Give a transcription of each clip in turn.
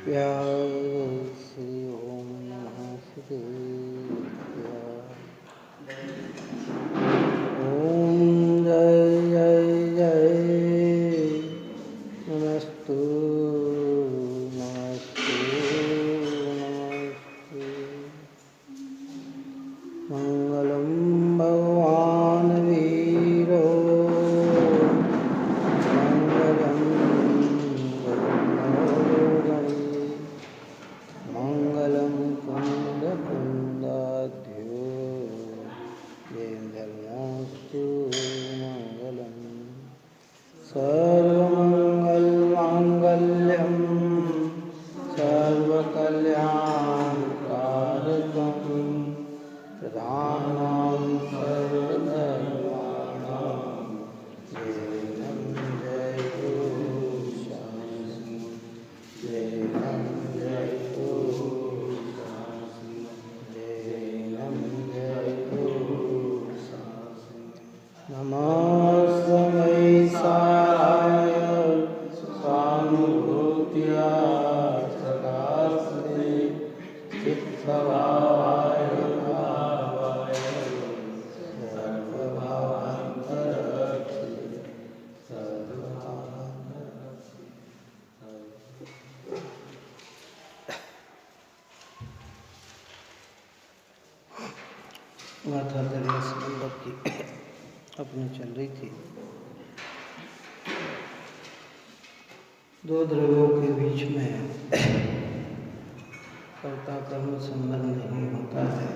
श्री ओम नमः शिवाय। ओम जय जय जय नमस्तु नमस्तु नमस्तु। मंगलम भगवान वीरो मंगलम गरुड़गणे मंगलम कुंद कुंदाध्यो वेंद्रमोस्तु मंगलम। सर्वमंगल मांगल्यम सर्वकल्याणकारकम प्रधानं सर्वधर्माणां शरणं जयतु शास्त्रं शरणं जयतु शरणं जयतु नमस्मै साराय स्वानुभूत्या सदास्ते चित्स्वभावाय भावाय सर्वभावान्तरक्षे माता दरिया संबंध की अपनी चल रही थी। दो द्रव्यों के बीच में कर्ता कर्म संबंध नहीं होता है।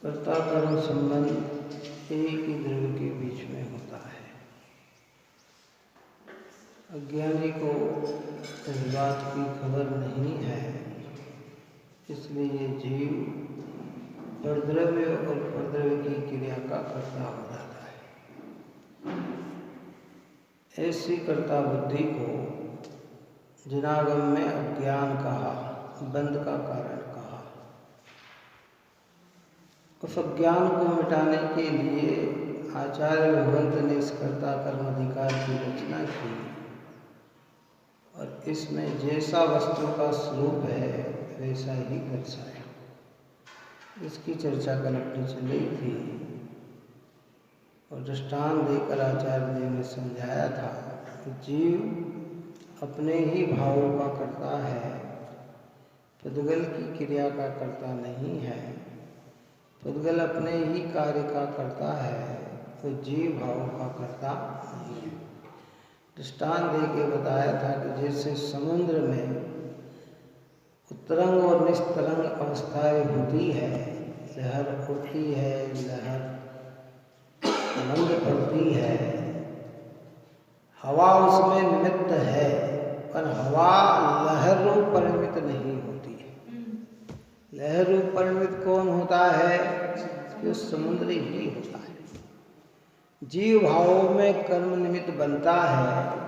कर्ता कर्म संबंध एक ही द्रव्य के बीच में होता है। अज्ञानी को इस बात की खबर नहीं है, इसलिए जीव परद्रव्य और परद्रव्य की क्रिया का कर्ता हो जाता है। ऐसी कर्ता बुद्धि को जिनागम में अज्ञान कहा, बंध का कारण कहा। उस अज्ञान को मिटाने के लिए आचार्य भगवंत ने इस कर्ता कर्म अधिकार की रचना की और इसमें जैसा वस्तु का स्वरूप है वैसा ही दर्शाया। इसकी चर्चा कल अपनी चल रही थी और दृष्टांत देकर आचार्य देव ने समझाया था कि जीव अपने ही भावों का करता है, पुद्गल की क्रिया का करता नहीं है। पुद्गल अपने ही कार्य का करता है तो जीव भाव का करता नहीं है। दृष्टांत दे के बताया था कि जैसे समुद्र में उत्तरंग और निस्तरंग अवस्थाएं होती है, लहर उठती है, लहर मंद पड़ती है, हवा उसमें निमित्त है, पर हवा लहर रूप परिमित नहीं होती है। लहर रूप परिमित कौन होता है? जो समुद्र ही होता है। जीव भावों में कर्म निमित्त बनता है,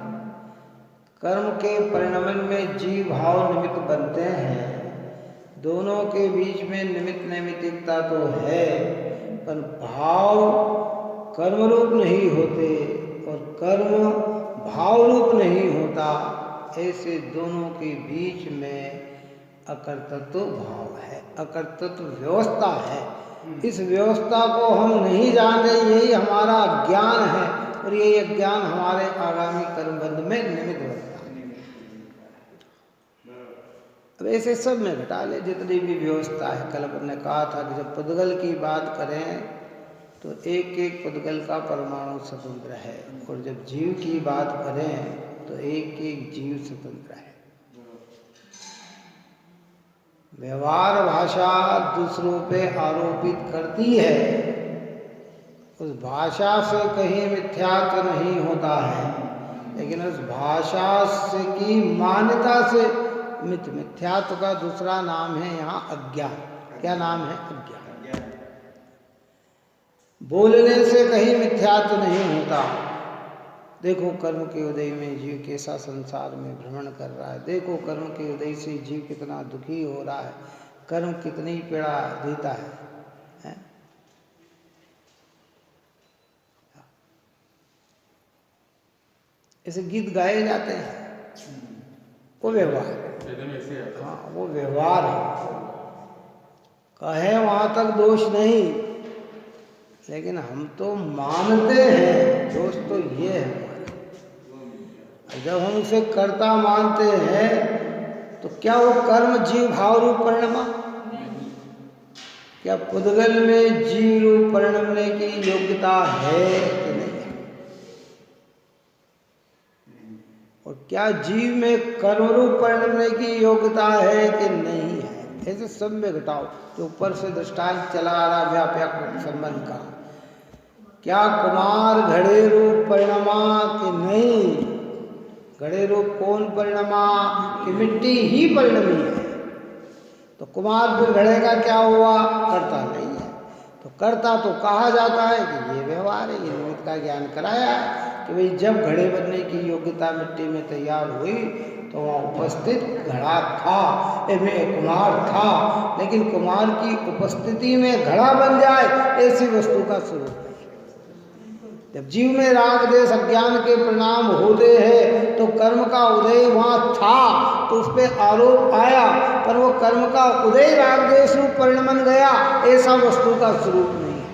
कर्म के परिणमन में जीव भाव निमित्त बनते हैं। दोनों के बीच में निमित्त नैमित्तिकता तो है, पर भाव कर्म रूप नहीं होते और कर्म भाव रूप नहीं होता। ऐसे दोनों के बीच में अकर्तृत्व भाव है, अकर्तृत्व व्यवस्था है। इस व्यवस्था को हम नहीं जानते, यही हमारा ज्ञान है और यही अज्ञान हमारे आगामी कर्मबंध में निमित्त बनता है। अब ऐसे सब में घटा ले जितनी भी व्यवस्था है। कल अपन ने कहा था कि जब पुद्गल की बात करें तो एक एक पुद्गल का परमाणु स्वतंत्र है और जब जीव की बात करें तो एक एक जीव स्वतंत्र है। व्यवहार भाषा दूसरों पे आरोपित करती है, उस भाषा से कहीं मिथ्यात्व नहीं होता है, लेकिन उस भाषा से की मान्यता से मिथ्यात्व का दूसरा नाम है यहाँ अज्ञान। क्या नाम है? अज्ञान। बोलने से कहीं मिथ्यात्व नहीं होता। देखो कर्म के उदय में जीव कैसा संसार में भ्रमण कर रहा है। देखो कर्म के उदय से जीव कितना दुखी हो रहा है, कर्म कितनी पीड़ा देता है? ऐसे गीत गाए जाते हैं, वो व्यवहार है। हाँ, वो व्यवहार है। कहे वहां तक दोष नहीं, लेकिन हम तो मानते हैं, दोष तो ये है। जब हम उसे कर्ता मानते हैं तो क्या वो कर्म जीव भाव रूप परिणमा? क्या पुद्गल में जीव रूप परिणमने की योग्यता है कि नहीं? और क्या जीव में कर्म रूप परिणमने की योग्यता है कि नहीं है? ऐसे सब में घटाओ, जो ऊपर से दृष्टांत चला आ रहा व्यापक संबंध का। क्या कुमार घड़े रूप परिणमा कि नहीं? घड़े रूप कौन परिणमा? कि मिट्टी ही परिणमी है। तो कुमार फिर घड़े का क्या हुआ? कर्ता नहीं है। तो कर्ता तो कहा जाता है कि ये व्यवहार है, ये निमित्त का ज्ञान कराया है कि भाई जब घड़े बनने की योग्यता मिट्टी में तैयार हुई तो वहाँ उपस्थित घड़ा था, इसमें कुमार था, लेकिन कुमार की उपस्थिति में घड़ा बन जाए ऐसी वस्तु का स्वरूप। जब जीव में राग देश अज्ञान के परिणाम होते हैं तो कर्म का उदय वहाँ था, तो उस पर आरोप आया, पर वो कर्म का उदय राग देश रूप परिणमन गया, ऐसा वस्तु का स्वरूप नहीं है।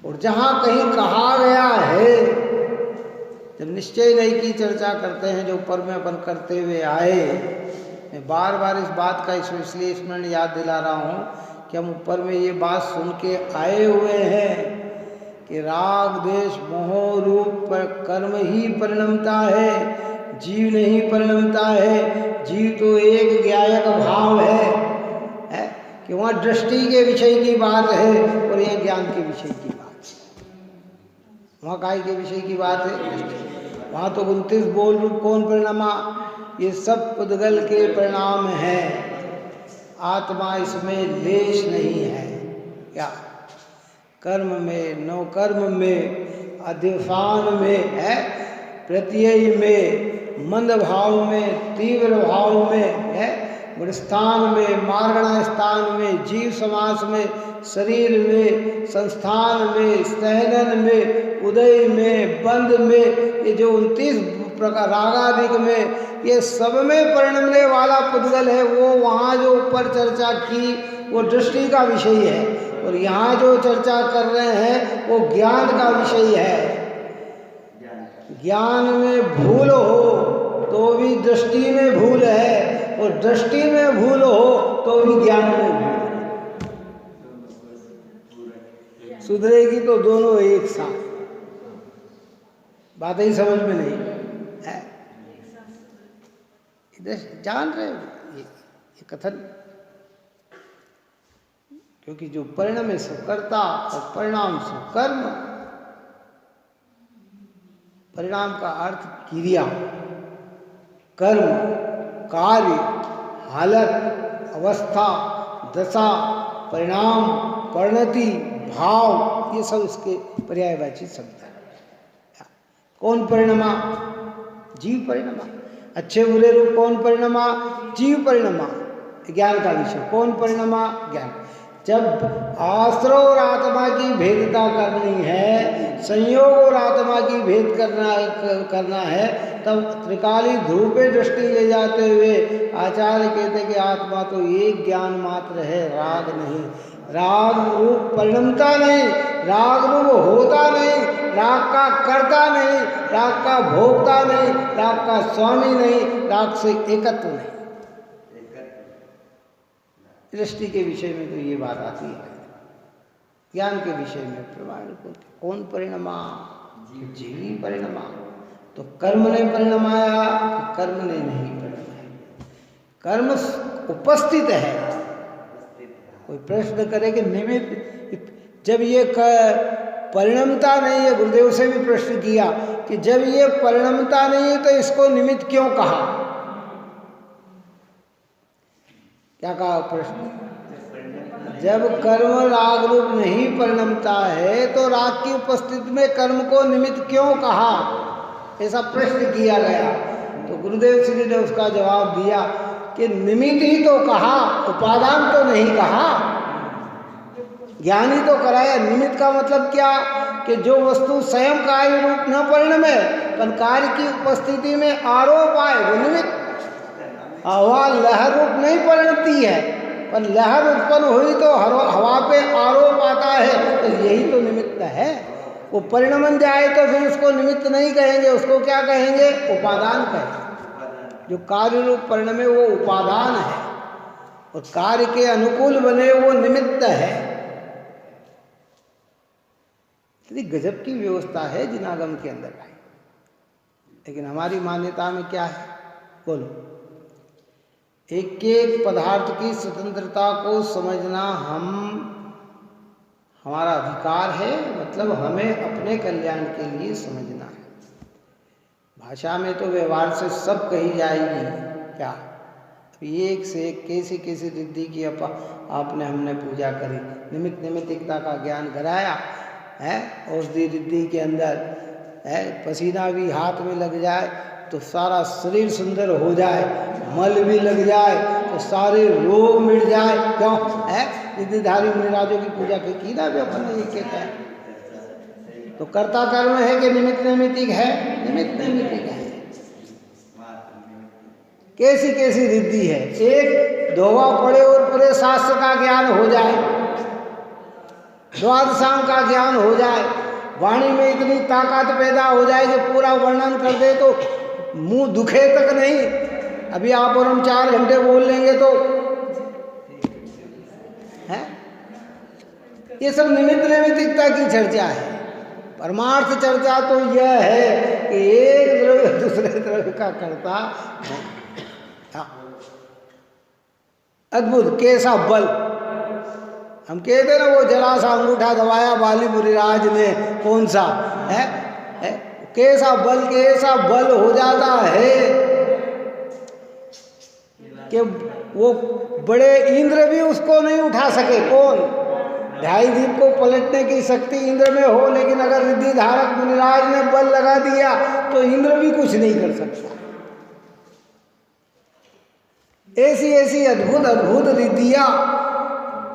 और जहाँ कहीं कहा गया है, जब निश्चय नहीं की चर्चा करते हैं जो ऊपर में अपन करते हुए आए, मैं बार बार इस बात का इसलिए स्मरण याद दिला रहा हूँ कि हम ऊपर में ये बात सुन के आए हुए हैं कि राग देश मोह रूप पर कर्म ही परिणमता है, जीव नहीं परिणमता है। जीव तो एक ज्ञायक भाव है कि वहाँ दृष्टि के विषय की बात है और यह ज्ञान के विषय की बात है। वहाँ काय के विषय की बात है, वहाँ तो 29 बोल रूप कौन परिणमा? ये सब पुद्गल के परिणाम हैं, आत्मा इसमें लेश नहीं है। क्या कर्म में, नौ कर्म में, अधिष्ठान में है, प्रत्यय में, मंद भाव में, तीव्र भाव में है, गुणस्थान में, मार्गण स्थान में, जीव समास में, शरीर में, संस्थान में, सहनन में, उदय में, बंध में, ये जो 29 प्रकार रागादिक में, ये सब में परिणमने वाला पुद्गल है। वो वहाँ जो ऊपर चर्चा की वो दृष्टि का विषय है, और यहाँ जो चर्चा कर रहे हैं वो ज्ञान का विषय है। ज्ञान में भूल हो तो भी दृष्टि में भूल है, और दृष्टि में भूल हो तो भी ज्ञान में भूल है। सुधरेगी तो दोनों एक साथ। बात ही समझ में नहीं है। इधर जान रहे हो ये कथन, क्योंकि जो परिणाम है सो कर्ता और परिणाम सो कर्म। परिणाम का अर्थ क्रिया, कर्म, कार्य, हालत, अवस्था, दशा, परिणाम, परिणति, भाव, ये सब इसके पर्यायवाची शब्द है। कौन परिणमा? जीव परिणमा। अच्छे बुरे रूप कौन परिणमा? जीव परिणमा। ज्ञान का विषय कौन परिणमा? ज्ञान। जब आश्रय और आत्मा की भेदता करनी है, संयोग और आत्मा की भेद करना है, तब त्रिकाली ध्रुव पे दृष्टि ले जाते हुए आचार्य कहते कि आत्मा तो एक ज्ञान मात्र है, राग नहीं। राग रूप परिणमता नहीं, राग रूप होता नहीं, राग का कर्ता नहीं, राग का भोक्ता नहीं, राग का स्वामी नहीं, राग से एकत्व नहीं। दृष्टि के विषय में तो ये बात आती है। ज्ञान के विषय में प्रमाण कौन परिणमा? जीवी परिणमा। तो कर्म ने परिणमाया, कर्म ने नहीं परिणमाया। कर्म उपस्थित है। कोई प्रश्न करे कि निमित्त, जब ये परिणमता नहीं है, गुरुदेव से भी प्रश्न किया कि जब ये परिणमता नहीं है तो इसको निमित्त क्यों कहा? क्या कहा प्रश्न? जब कर्म राग रूप नहीं परिणमता है तो राग की उपस्थिति में कर्म को निमित्त क्यों कहा? ऐसा प्रश्न किया गया। तो गुरुदेव श्री ने उसका जवाब दिया कि निमित्त ही तो कहा, उपादान तो नहीं कहा। ज्ञान ही तो कराया। निमित्त का मतलब क्या? कि जो वस्तु स्वयं कार्य रूप न परिणमे पर कार्य की उपस्थिति में आरोप आए वो निमित्त। हवा लहर रूप नहीं परिणति है, पर लहर उत्पन्न हुई तो हवा पे आरोप आता है, तो यही तो निमित्त है। वो परिणमन जाए तो फिर उसको निमित्त नहीं कहेंगे, उसको क्या कहेंगे? उपादान कहेंगे। जो कार्य रूप परिणमे वो उपादान है, और कार्य के अनुकूल बने वो निमित्त है। इतनी गजब की व्यवस्था है जिनागम के अंदर भाई। लेकिन हमारी मान्यता में क्या है? बोलो। एक एक पदार्थ की स्वतंत्रता को समझना हमारा अधिकार है, मतलब हमें अपने कल्याण के लिए समझना है। भाषा में तो व्यवहार से सब कही जाएगी क्या, एक से एक कैसी कैसी रिद्धि की आपने हमने पूजा करी, निमित्त निमित्तिकता का ज्ञान कराया है। औषधि रिद्धि के अंदर है, पसीना भी हाथ में लग जाए तो सारा शरीर सुंदर हो जाए, मल भी लग जाए तो सारे रोग मिट जाए। क्यों है? रिद्धिधारी मुनिराजों की पूजा की ना भी अपन ने ये कहता है। तो कर्ता कर्म है कि निमित्त नैमित्तिक है? निमित्त नैमित्तिक है। कैसी कैसी रिद्धि है। एक धोवा पड़े और पूरे शास्त्र का ज्ञान हो जाए, द्वादशांग का ज्ञान हो जाए, वाणी में इतनी ताकत पैदा हो जाए कि पूरा वर्णन कर दे तो मुंह दुखे तक नहीं। अभी आप और हम 4 घंटे बोल लेंगे तो है। ये सब निमित्त नैमित्तिकता की चर्चा है। परमार्थ चर्चा तो यह है कि एक द्रव्य दूसरे द्रव्य का कर्ता है। अद्भुत कैसा बल। हम कहते ना वो जरा सा अंगूठा दबाया बाली मुनिराज ने, कौन सा है? कैसा बल, कैसा बल हो जाता है कि वो बड़े इंद्र भी उसको नहीं उठा सके। कौन? ढाई दीप को पलटने की शक्ति इंद्र में हो, लेकिन अगर रिद्धि धारक मुनिराज ने बल लगा दिया तो इंद्र भी कुछ नहीं कर सकता। ऐसी ऐसी अद्भुत अद्भुत रिद्धियां।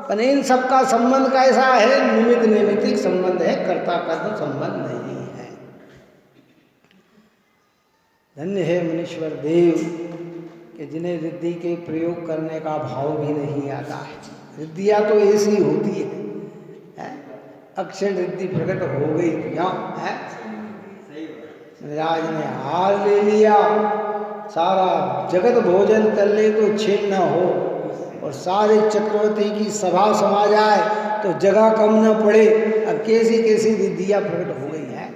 पर इन सबका संबंध कैसा है? निमित्त नैमित्तिक संबंध है, कर्ता कर्म संबंध नहीं है। धन्य है मुनीश्वर देव कि जिन्हें रिद्धि के प्रयोग करने का भाव भी नहीं आता है। रिद्धियां तो ऐसी होती है। अक्षर रिद्धि प्रकट हो गई क्यों है? राज ने हार ले लिया, सारा जगत भोजन कर ले तो छीन न हो, और सारे चक्रवर्ती की सभा समा जाए तो जगह कम न पड़े। अब कैसी कैसी रिद्धियां प्रकट हो गई है।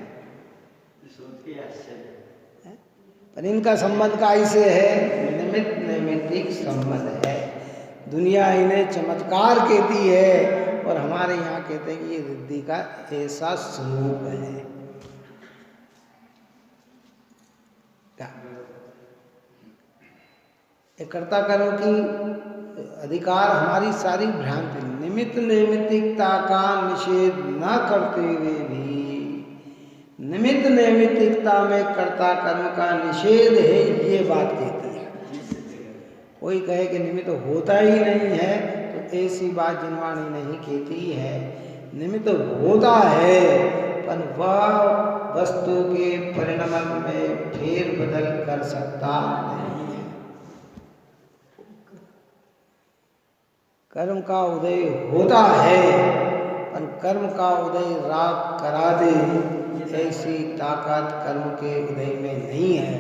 पर इनका संबंध कैसे है? निमित्त नैमित्तिक संबंध है। दुनिया इन्हें चमत्कार कहती है, और हमारे यहाँ कहते हैं कि ये रिद्धि का ऐसा स्वरूप है। कर्ता कर्म की अधिकार हमारी सारी भ्रांति। निमित्त नैमित्तिकता का निषेध न करते हुए भी निमित्त नैमित्तिकता में कर्ता कर्म का निषेध है, ये बात कहती है। कोई कहे कि निमित्त होता ही नहीं है तो ऐसी बात जिनवाणी नहीं कहती है। निमित्त होता है, पर वह वस्तु के परिणाम में फेर बदल कर सकता नहीं है। कर्म का उदय होता है, पर कर्म का उदय राग करा दे, ऐसी ताकत कर्म के उदय में नहीं है।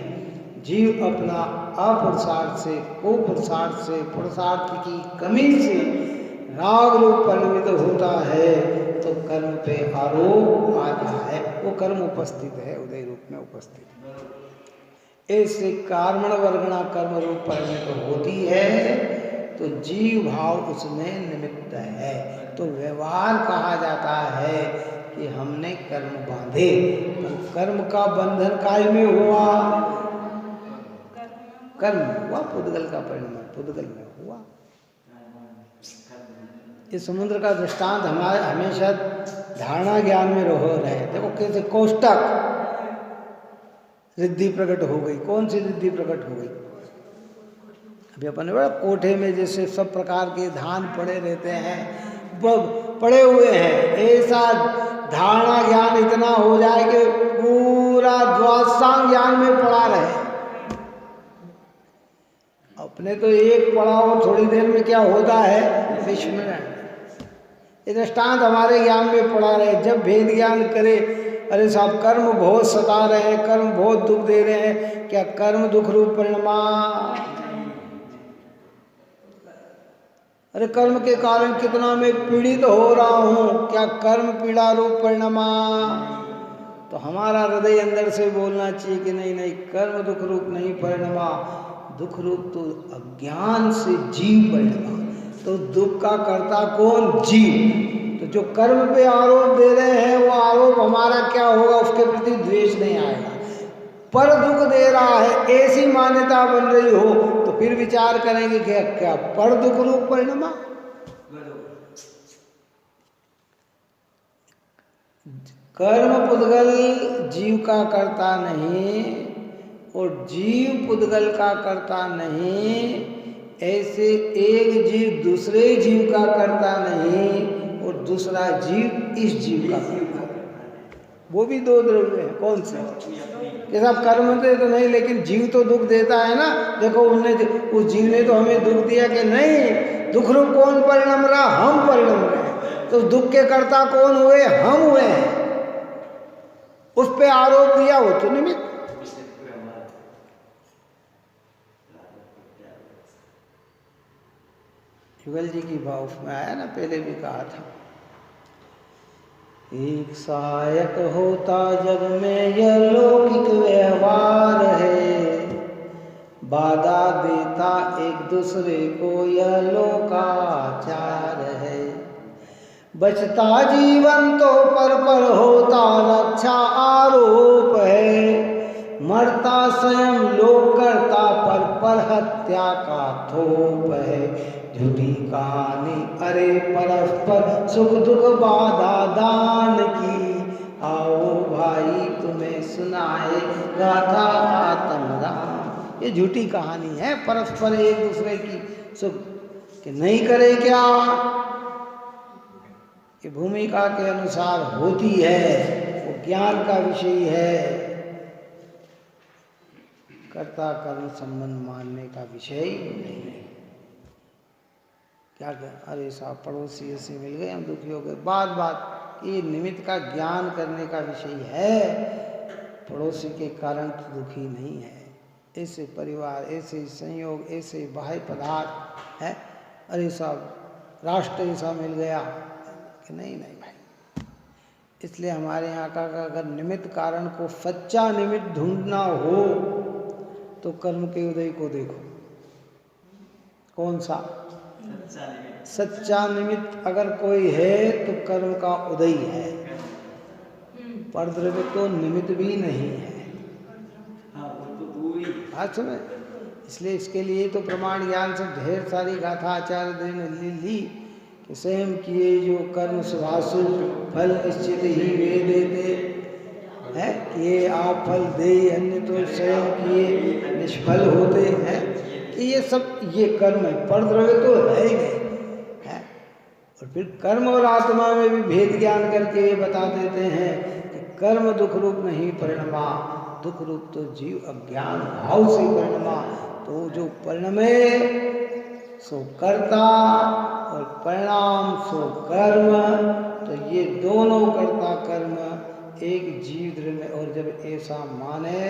जीव अपना अपुरुषार्थ से, कुपुरुषार्थ से, पुरुषार्थ की कमी से राग रूप परिणमित होता है तो कर्म पे आरोप आता है। वो कर्म उपस्थित है, उदय रूप में उपस्थित। ऐसे कर्मण वर्गणा कर्म रूप परिणमित होती है तो जीव भाव उसमें निमित्त है। तो व्यवहार कहा जाता है कि हमने कर्म बांधे, तो कर्म का बंधन काय में हुआ? कर्म हुआ, पुद्गल का परिणाम पुद्गल में हुआ। इस समुद्र का दृष्टांत हमारे हमेशा धारणा ज्ञान में रहे। देखो कैसे कोष्टक रिद्धि प्रकट हो गई। कौन सी रिद्धि प्रकट हो गई? अभी अपन बड़ा कोठे में जैसे सब प्रकार के धान पड़े रहते हैं, पड़े हुए हैं, ऐसा धारणा ज्ञान इतना हो जाए कि पूरा द्वादशांग ज्ञान में पड़ा रहे। अपने तो एक पढ़ा और थोड़ी देर में क्या होता है, विस्मरण। ये दृष्टांत हमारे ज्ञान में पड़ा रहे। जब भेद ज्ञान करे, अरे साहब कर्म बहुत सता रहे हैं, कर्म बहुत दुख दे रहे हैं, क्या कर्म दुख रूप परिणमा? अरे कर्म के कारण कितना मैं पीड़ित हो रहा हूं, क्या कर्म पीड़ा रूप परिणमा? तो हमारा हृदय अंदर से बोलना चाहिए कि नहीं नहीं, कर्म दुख रूप नहीं परिणमा, दुख रूप तो अज्ञान से जीव परिणमा। तो दुख का कर्ता कौन? जीव। तो जो कर्म पे आरोप दे रहे हैं वो आरोप हमारा क्या होगा, उसके प्रति द्वेष नहीं आएगा। पर दुख दे रहा है ऐसी मान्यता बन रही हो तो फिर विचार करेंगे कि क्या पर दुख रूप परिणमा? कर्म पुद्गल जीव का कर्ता नहीं और जीव पुद्गल का कर्ता नहीं, ऐसे एक जीव दूसरे जीव का कर्ता नहीं और दूसरा जीव इस जीव का कर्ता। वो भी दो द्रव्य हैं। कौन से? ये सब कर्म दे तो नहीं, लेकिन जीव तो दुख देता है ना। देखो उनने, उस जीव ने तो हमें दुख दिया कि नहीं, दुख रूप कौन परिणम रहा? हम परिणम रहे। तो दुख के कर्ता कौन हुए? हम हुए हैं। उस पे आरोप दिया, वो तो निमित्त। युगल जी की भाव में आया ना, पहले भी कहा था, एक सहायक होता जग में यह लौकिक व्यवहार है, बाधा देता एक दूसरे को यह लोकाचार है। बचता जीवन तो पर होता रक्षा आरोप है, मरता स्वयं लोक करता पर हत्या का थोप है। झूठी कहानी अरे परस्पर सुख दुख बाधा दान की, आओ भाई तुम्हें सुनाए गाथा आत्म राम। ये झूठी कहानी है, परस्पर एक दूसरे की सुख कि नहीं करे क्या, ये भूमिका के अनुसार होती है, वो ज्ञान का विषय है, कर्ता कर्म संबंध मानने का विषय नहीं है। क्या अरे साहब पड़ोसी ऐसे मिल गए, हम दुखी हो गए, बात ये निमित्त का ज्ञान करने का विषय है। पड़ोसी के कारण तो दुखी नहीं है, ऐसे परिवार, ऐसे संयोग, ऐसे बाह्य पदार्थ है। अरे साहब राष्ट्र ऐसा मिल गया कि नहीं नहीं भाई। इसलिए हमारे यहाँ का अगर निमित्त कारण को सच्चा निमित्त ढूंढना हो तो कर्म के उदय को देखो। कौन सा? सच्चा निमित्त अगर कोई है तो कर्म का उदय है, पर द्रव्य तो निमित्त भी नहीं है। बात सुने, इसलिए इसके लिए तो प्रमाण ज्ञान से ढेर सारी गाथा आचार्य ने ली कि स्वयं किए जो कर्म शुभाशु फल निश्चित ही वे देते हैं, किए आप फल दे, अन्य तो स्वयं किए निष्फल होते हैं। ये सब ये कर्म है, पर द्रव्य तो है ही नहीं है। और फिर कर्म और आत्मा में भी भेद ज्ञान करके ये बता देते हैं कि कर्म दुख रूप नहीं परिणमा, दुख रूप तो जीव अज्ञान भाव से परिणमा। तो जो परिणमे सो कर्ता और परिणाम सो कर्म, तो ये दोनों कर्ता कर्म एक जीव द्रव्य। और जब ऐसा माने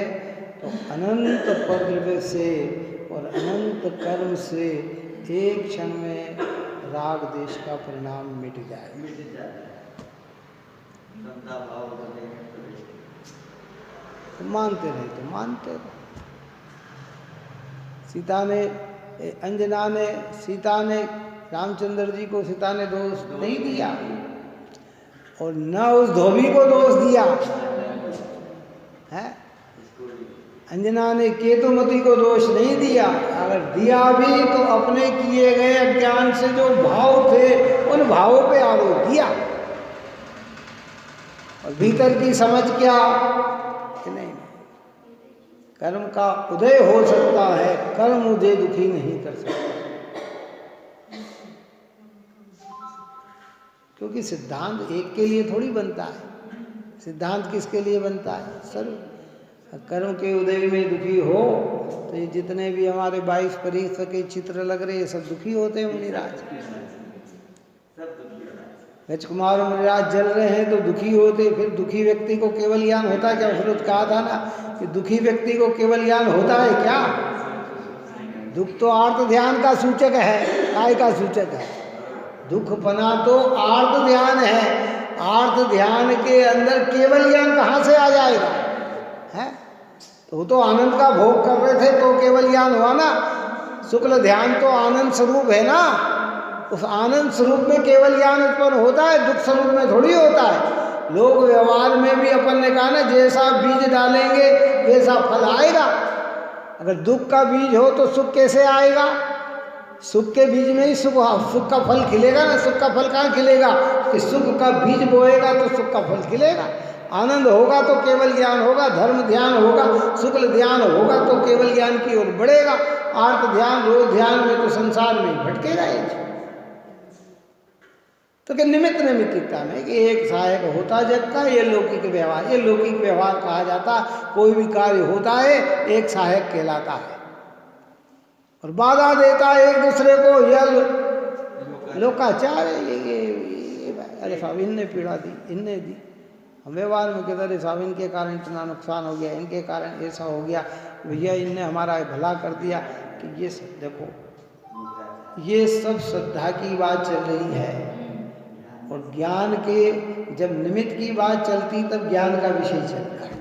तो अनंत परद्रव्य से और अनंत कर्म से एक क्षण में राग देश का परिणाम मिट जाए। तो मानते रहे तो मानते रहे। सीता ने रामचंद्र जी को सीता ने दोष नहीं दिया और न उस धोबी को दोष दिया है। अंजना ने केतुमती को दोष नहीं दिया, अगर दिया भी तो अपने किए गए अज्ञान से जो भाव थे उन भावों पे आरोप दिया। और भीतर की समझ क्या कि नहीं, कर्म का उदय हो सकता है, कर्म उदय दुखी नहीं कर सकता। क्योंकि सिद्धांत एक के लिए थोड़ी बनता है, सिद्धांत किसके लिए बनता है? सर्व कर्म के उदय में दुखी हो तो ये जितने भी हमारे 22 के चित्र लग रहे हैं सब दुखी होते हैं मुनिराज। राजकुमार मुनिराज जल रहे हैं तो दुखी होते, फिर दुखी व्यक्ति को केवल ज्ञान होता है क्या? उसने कहा था ना कि दुखी व्यक्ति को केवल ज्ञान होता है क्या? दुख तो आर्त ध्यान का सूचक है, काय का सूचक है? दुख पना तो आर्त ध्यान है। आर्त ध्यान के अंदर केवल ज्ञान कहाँ से आ जाएगा? है तो वो तो आनंद का भोग कर रहे थे तो केवल ज्ञान हुआ ना। शुक्ल ध्यान तो आनंद स्वरूप है ना, उस आनंद स्वरूप में केवल ज्ञान उत्पन्न होता है, दुख स्वरूप में थोड़ी होता है। लोग व्यवहार में भी अपन ने कहा ना, जैसा बीज डालेंगे वैसा फल आएगा। अगर दुख का बीज हो तो सुख कैसे आएगा? सुख के बीज में ही सुख का फल खिलेगा ना। सुख का फल कहाँ खिलेगा? कि सुख का बीज बोएगा तो सुख का फल खिलेगा। आनंद होगा तो केवल ज्ञान होगा, धर्म ध्यान होगा, शुक्ल ध्यान होगा तो केवल ज्ञान की ओर बढ़ेगा। आर्त ध्यान रोज ध्यान में तो संसार में भटकेगा ही। तो क्या निमित्त नैमित्तिकता में कि एक सहायक होता जग का, ये लौकिक व्यवहार, ये लौकिक व्यवहार कहा जाता। कोई भी कार्य होता है एक सहायक कहलाता है और बाधा देता है एक दूसरे को, यह लोकाचार है। ये अरे साहब इनने पीड़ा दी, इनने दी। हम व्यवहार में कहते अरे साहब इनके कारण इतना नुकसान हो गया, इनके कारण ऐसा हो गया, भैया इनने हमारा भला कर दिया। कि ये सब देखो, ये सब श्रद्धा की बात चल रही है और ज्ञान के जब निमित्त की बात चलती तब ज्ञान का विषय चलता है।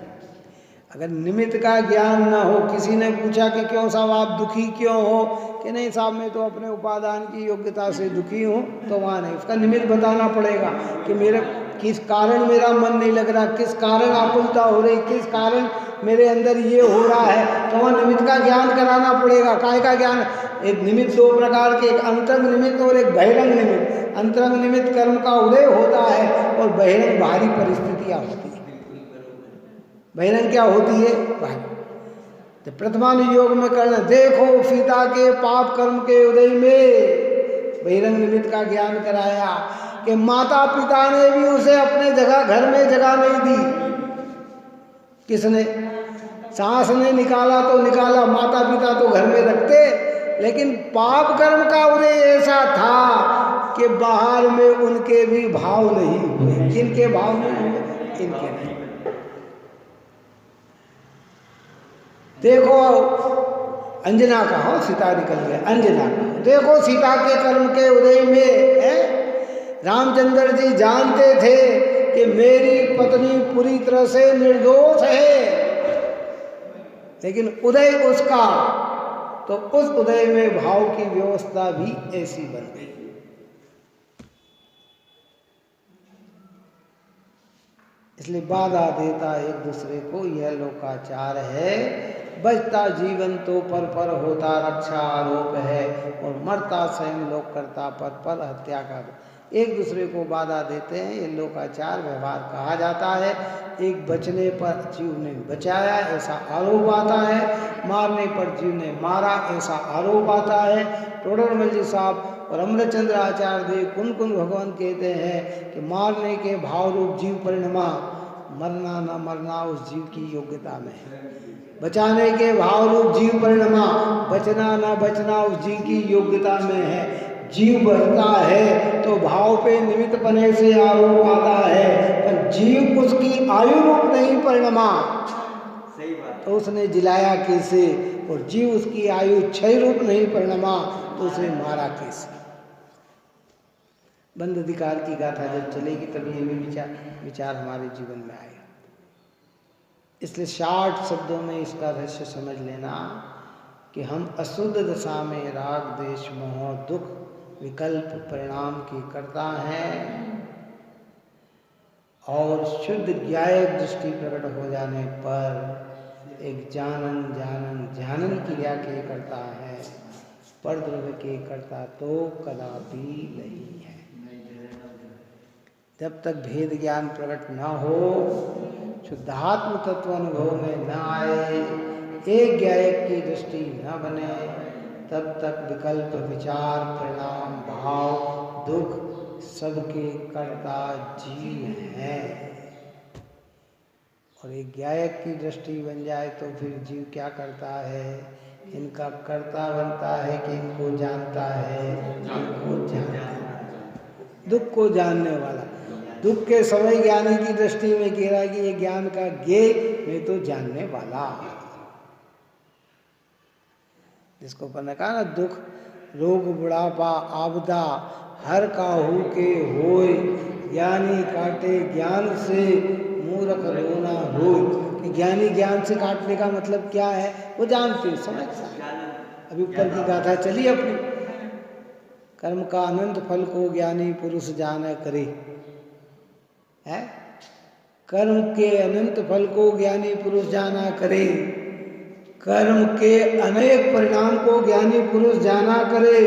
अगर निमित्त का ज्ञान न हो, किसी ने पूछा कि क्यों साहब आप दुखी क्यों हो? कि नहीं साहब मैं तो अपने उपादान की योग्यता से दुखी हूँ, तो वहाँ नहीं, उसका निमित्त बताना पड़ेगा कि मेरे किस कारण मेरा मन नहीं लग रहा, किस कारण आकुलता हो रही, किस कारण मेरे अंदर ये हो रहा है, तो वहाँ निमित्त का ज्ञान कराना पड़ेगा। काय का ज्ञान? एक निमित्त दो प्रकार के, एक अंतरंग निमित्त और एक बहिरंग निमित्त। अंतरंग निमित्त कर्म का उदय होता है और बहिरंग बाहरी परिस्थितियाँ होती है। बहिरंग क्या होती है? बाहरी। तो प्रथमानुयोग में करना, देखो सीता के पाप कर्म के उदय में बहिरंग निमित्त का ज्ञान कराया कि माता पिता ने भी उसे अपने जगह घर में जगह नहीं दी। किसने? सास ने निकाला तो निकाला, माता पिता तो घर में रखते, लेकिन पाप कर्म का उदय ऐसा था कि बाहर में उनके भी भाव नहीं हुए। किनके भाव नहीं हुए? इनके नहीं। देखो अंजना का हो, सीता निकल गया, अंजना का देखो सीता के कर्म के उदय में है। रामचंद्र जी जानते थे कि मेरी पत्नी पूरी तरह से निर्दोष है, लेकिन उदय उसका, तो उस उदय में भाव की व्यवस्था भी ऐसी बन गई। इसलिए बाधा देता एक दूसरे को, यह लोकाचार है। बचता जीवन तो पर होता रक्षा आरोप है, और मरता स्वयं लोक करता पर हत्या का। एक दूसरे को बाधा देते हैं, ये लोकाचार व्यवहार कहा जाता है। एक बचने पर जीव ने बचाया ऐसा आरोप आता है, मारने पर जीव ने मारा ऐसा आरोप आता है। टोडरमल जी साहब और अमृतचंद्र आचार्य देव कुन कुन भगवान कहते हैं कि मारने के भाव रूप जीव परिणमा, मरना न मरना उस जीव की योग्यता में है। बचाने के भाव रूप जीव परिणमा, बचना न बचना उस जीव की योग्यता में है। जीव बचता है तो भाव पे निमित्त बने से आरोप आता है, पर जीव उसकी आयु रूप नहीं परिणमा, सही बात, तो उसने जिलाया कैसे? और जीव उसकी आयु क्षय रूप नहीं परिणमा, तो उसे मारा कैसे? बंद अधिकार की गाथा जब चलेगी तभी ये भी विचार हमारे जीवन में आएगा। इसलिए 60 शब्दों में इसका रहस्य समझ लेना कि हम अशुद्ध दशा में राग द्वेष मोह दुख विकल्प परिणाम की करता है, और शुद्ध ज्ञायक दृष्टि प्रकट हो जाने पर एक जानन क्रिया के करता है, पर द्रव्य के करता तो कदापि नहीं है। जब तक भेद ज्ञान प्रकट न हो, शुद्धात्म तत्व अनुभव में न आए, एक ज्ञायक की दृष्टि न बने, तब तक विकल्प विचार परिणाम भाव दुख सबके कर्ता जीव है। और एक गायक की दृष्टि बन जाए तो फिर जीव क्या करता है, इनका कर्ता बनता है कि इनको जानता है, इनको जानता है। दुख को जानने वाला, दुख के समय ज्ञानी की दृष्टि में कह रहा है कि ये ज्ञान का ज्ञेय मैं तो जानने वाला। जिसको अपन कहा ना, दुख रोग बुढ़ापा आपदा हर काहू के होय, ज्ञानी काटे ज्ञान से मूर्ख रोना रोय। कि ज्ञानी ज्ञान से काटने का मतलब क्या है, वो जानते समझता है। अभी ऊपर की गाथा चली अपनी, कर्म का अनंत फल को ज्ञानी पुरुष जाना करे है। कर्म के अनंत फल को ज्ञानी पुरुष जाना करे, कर्म के अनेक परिणाम को ज्ञानी पुरुष जाना करे,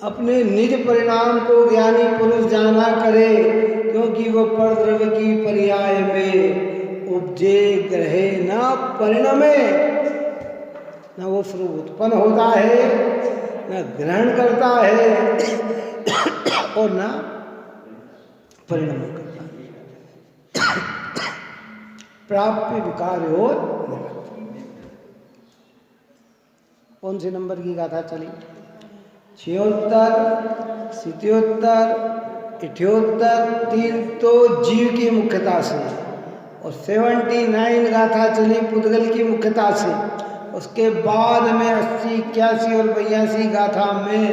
अपने निज परिणाम को ज्ञानी पुरुष जाना करे, क्योंकि वह परद्रव्य की पर्याय में उपजे ग्रहे न परिणमे। न वो स्वरूप उत्पन्न होता है, न ग्रहण करता है और न परिणम करता है। प्राप्य विकार और कौन से नंबर की गाथा चली? 76, 77, 78 तीन तो जीव की मुख्यता से, और 79 गाथा चली पुद्गल की मुख्यता से। उसके बाद में 80, 81 और 82 गाथा में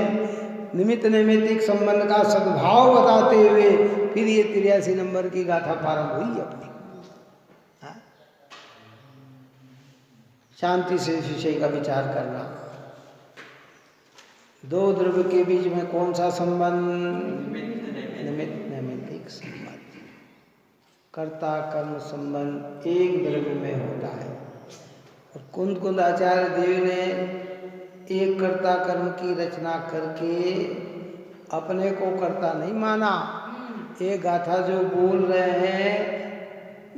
निमित्त नैमित्तिक संबंध का सद्भाव बताते हुए फिर ये 83 नंबर की गाथा प्रारंभ हुई अपनी। शांति से इस विषय का विचार करना। दो द्रव्य के बीच में कौन सा संबंध? निमित्त नैमित्तिक संबंध। कर्ता कर्म संबंध एक द्रव्य में होता है। और कुंद कुंद आचार्य देव ने एक कर्ता कर्म की रचना करके अपने को कर्ता नहीं माना। ये गाथा जो बोल रहे हैं,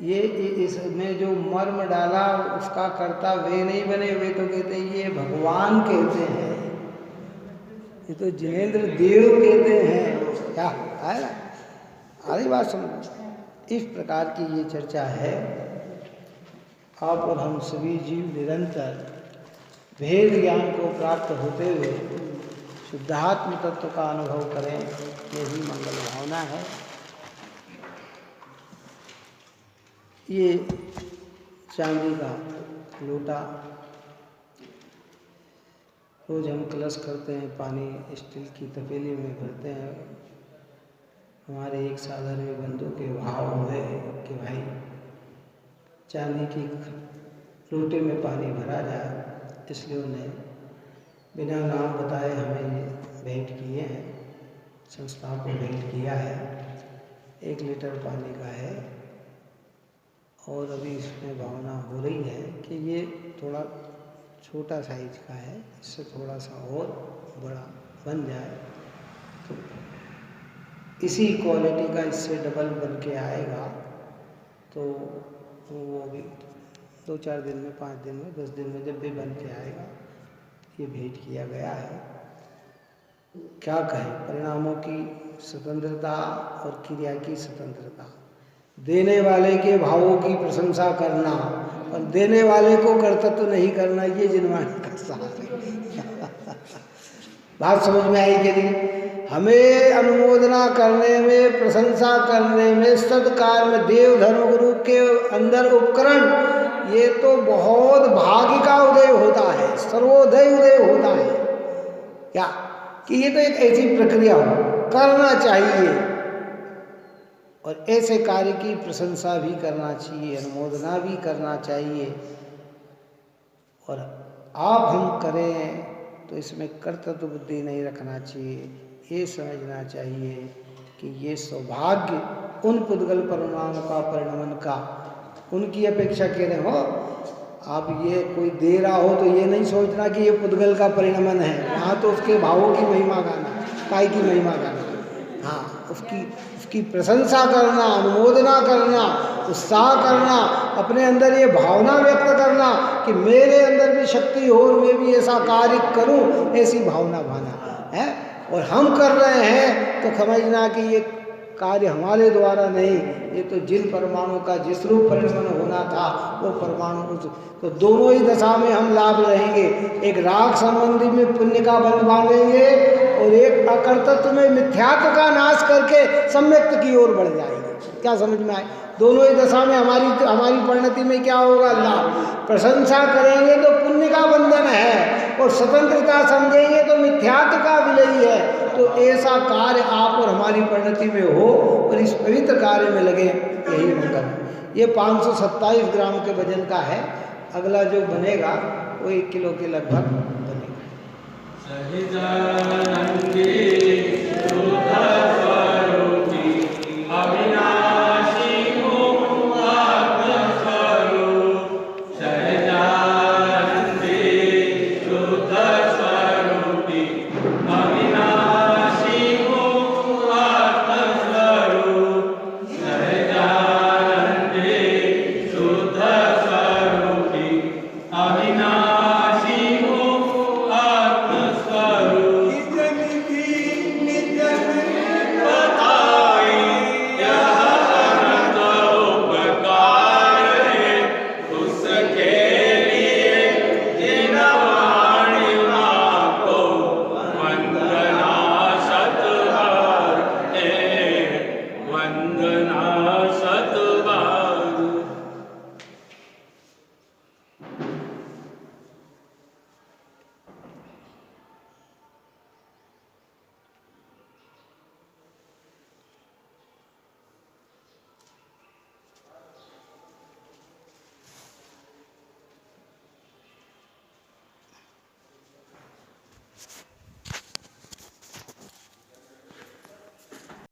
ये इसमें जो मर्म डाला उसका कर्ता वे नहीं बने, वे तो कहते हैं ये भगवान कहते हैं, ये तो जिनेंद्र देव कहते हैं। क्या है ना, आधी बात समझ। इस प्रकार की ये चर्चा है। आप और हम सभी जीव निरंतर भेद ज्ञान को प्राप्त होते हुए शुद्धात्म तत्व का अनुभव करें, यही मंगल भावना है। ये चांदी का लोटा, रोज हम कलश करते हैं, पानी स्टील की तपेली में भरते हैं। हमारे एक साधारण बंधु के भाव हुए कि भाई चांदी की लोटे में पानी भरा जाए, इसलिए उन्हें बिना नाम बताए हमें ये भेंट किए हैं, संस्था को भेंट किया है। 1 लीटर पानी का है और अभी इसमें भावना हो रही है कि ये थोड़ा छोटा साइज का है, इससे थोड़ा सा और बड़ा बन जाए तो इसी क्वालिटी का इससे डबल बन के आएगा। तो वो भी 2-4 दिन में, 5 दिन में, 10 दिन में जब भी बन के आएगा, ये भेंट किया गया है। क्या कहें, परिणामों की स्वतंत्रता और क्रिया की स्वतंत्रता। देने वाले के भावों की प्रशंसा करना और देने वाले को कर्तव्य नहीं करना, ये जिनवाणी का सार है। बात समझ में आई कि नहीं? हमें अनुमोदना करने में, प्रशंसा करने में, सत्कार में देव धर्म गुरु के अंदर उपकरण, ये तो बहुत भाग्य का उदय होता है, सर्वोदय उदय होता है। क्या कि ये तो एक ऐसी प्रक्रिया हो, करना चाहिए और ऐसे कार्य की प्रशंसा भी करना चाहिए, अनुमोदना भी करना चाहिए। और आप हम करें तो इसमें कर्तव्य बुद्धि नहीं रखना चाहिए। ये समझना चाहिए कि ये सौभाग्य उन पुद्गल परिणामों का, परिणमन का, उनकी अपेक्षा कह रहे हो आप। ये कोई दे रहा हो तो ये नहीं सोचना कि ये पुद्गल का परिणमन है, वहाँ तो उसके भावों की महिमा गाना, काय की महिमा गाना। हाँ, उसकी प्रशंसा करना, अनुमोदना करना, उत्साह करना, अपने अंदर ये भावना व्यक्त करना कि मेरे अंदर भी शक्ति हो और मैं भी ऐसा कार्य करूं, ऐसी भावना भाना है। और हम कर रहे हैं तो समझना कि ये कार्य हमारे द्वारा नहीं, ये तो जिन परमाणु का जिस रूप परिणमन होना था वो परमाणु, तो दोनों ही दशा में हम लाभ रहेंगे। एक राग संबंधी में पुण्य का बंध बांधेंगे और एक अकर्तत्व में मिथ्यात्व का नाश करके सम्यक्त की ओर बढ़ जाएंगे। क्या समझ में आए? दोनों ही दशा में हमारी परिणति में क्या होगा? लाभ। प्रशंसा करेंगे तो पुण्य का बंधन है और स्वतंत्रता समझेंगे तो मिथ्यात्व का विलय है। तो ऐसा कार्य आप और हमारी परिणति में हो और इस पवित्र कार्य में लगे, यही मंगल। ये 527 ग्राम के वजन का है। अगला जो बनेगा वो 1 किलो के लगभग बनेगा।